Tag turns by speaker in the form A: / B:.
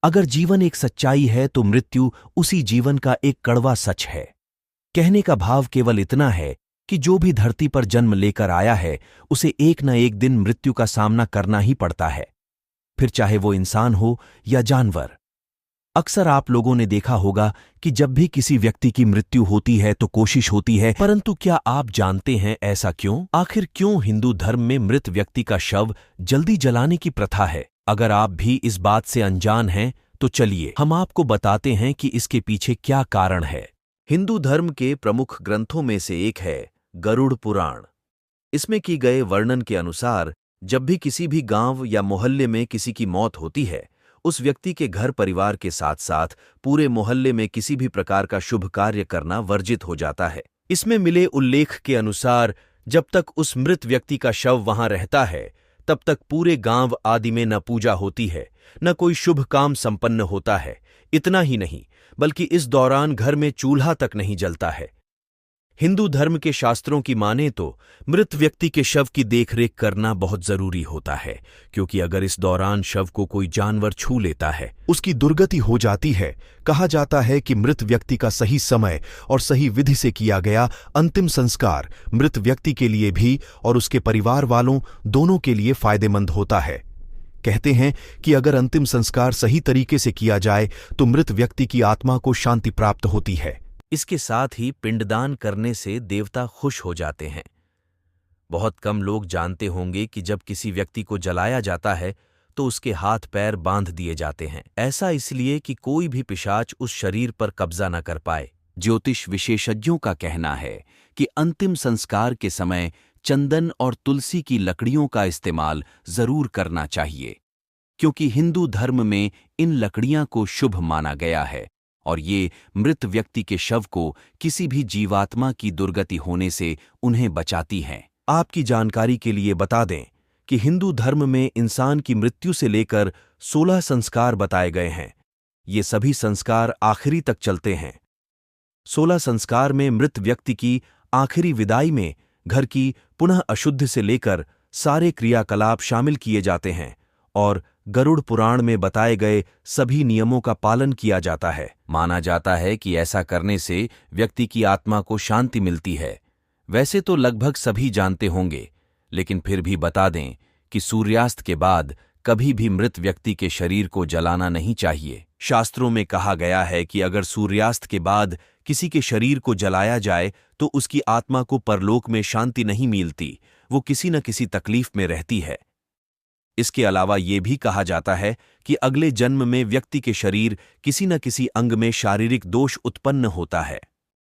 A: अगर जीवन एक सच्चाई है तो मृत्यु उसी जीवन का एक कड़वा सच है। कहने का भाव केवल इतना है कि जो भी धरती पर जन्म लेकर आया है उसे एक न एक दिन मृत्यु का सामना करना ही पड़ता है, फिर चाहे वो इंसान हो या जानवर। अक्सर आप लोगों ने देखा होगा कि जब भी किसी व्यक्ति की मृत्यु होती है तो कोशिश होती है, परंतु क्या आप जानते हैं ऐसा क्यों? आखिर क्यों हिंदू धर्म में मृत व्यक्ति का शव जल्दी जलाने की प्रथा है? अगर आप भी इस बात से अनजान हैं तो चलिए हम आपको बताते हैं कि इसके पीछे क्या कारण है। हिंदू धर्म के प्रमुख ग्रंथों में से एक है गरुड़ पुराण। इसमें की गए वर्णन के अनुसार जब भी किसी भी गांव या मोहल्ले में किसी की मौत होती है, उस व्यक्ति के घर परिवार के साथ साथ पूरे मोहल्ले में किसी भी प्रकार का शुभ कार्य करना वर्जित हो जाता है। इसमें मिले उल्लेख के अनुसार जब तक उस मृत व्यक्ति का शव वहां रहता है तब तक पूरे गांव आदि में न पूजा होती है, न कोई शुभ काम संपन्न होता है। इतना ही नहीं बल्कि इस दौरान घर में चूल्हा तक नहीं जलता है। हिंदू धर्म के शास्त्रों की माने तो मृत व्यक्ति के शव की देखरेख करना बहुत जरूरी होता है, क्योंकि अगर इस दौरान शव को कोई जानवर छू लेता है उसकी दुर्गति हो जाती है। कहा जाता है कि मृत व्यक्ति का सही समय और सही विधि से किया गया अंतिम संस्कार मृत व्यक्ति के लिए भी और उसके परिवार वालों दोनों के लिए फायदेमंद होता है। कहते हैं कि अगर अंतिम संस्कार सही तरीके से किया जाए तो मृत व्यक्ति की आत्मा को शांति प्राप्त होती है। इसके साथ ही पिंडदान करने से देवता खुश हो जाते हैं। बहुत कम लोग जानते होंगे कि जब किसी व्यक्ति को जलाया जाता है तो उसके हाथ पैर बांध दिए जाते हैं। ऐसा इसलिए कि कोई भी पिशाच उस शरीर पर कब्जा न कर पाए। ज्योतिष विशेषज्ञों का कहना है कि अंतिम संस्कार के समय चंदन और तुलसी की लकड़ियों का इस्तेमाल जरूर करना चाहिए, क्योंकि हिंदू धर्म में इन लकड़ियां को शुभ माना गया है और ये मृत व्यक्ति के शव को किसी भी जीवात्मा की दुर्गति होने से उन्हें बचाती हैं। आपकी जानकारी के लिए बता दें कि हिंदू धर्म में इंसान की मृत्यु से लेकर 16 संस्कार बताए गए हैं। ये सभी संस्कार आखिरी तक चलते हैं। 16 संस्कार में मृत व्यक्ति की आखिरी विदाई में घर की पुनः अशुद्ध से लेकर सारे क्रियाकलाप शामिल किए जाते हैं और गरुड़ पुराण में बताए गए सभी नियमों का पालन किया जाता है। माना जाता है कि ऐसा करने से व्यक्ति की आत्मा को शांति मिलती है। वैसे तो लगभग सभी जानते होंगे, लेकिन फिर भी बता दें कि सूर्यास्त के बाद कभी भी मृत व्यक्ति के शरीर को जलाना नहीं चाहिए। शास्त्रों में कहा गया है कि अगर सूर्यास्त के बाद किसी के शरीर को जलाया जाए तो उसकी आत्मा को परलोक में शांति नहीं मिलती, वो किसी न किसी तकलीफ में रहती है। इसके अलावा ये भी कहा जाता है कि अगले जन्म में व्यक्ति के शरीर किसी न किसी अंग में शारीरिक दोष उत्पन्न होता है।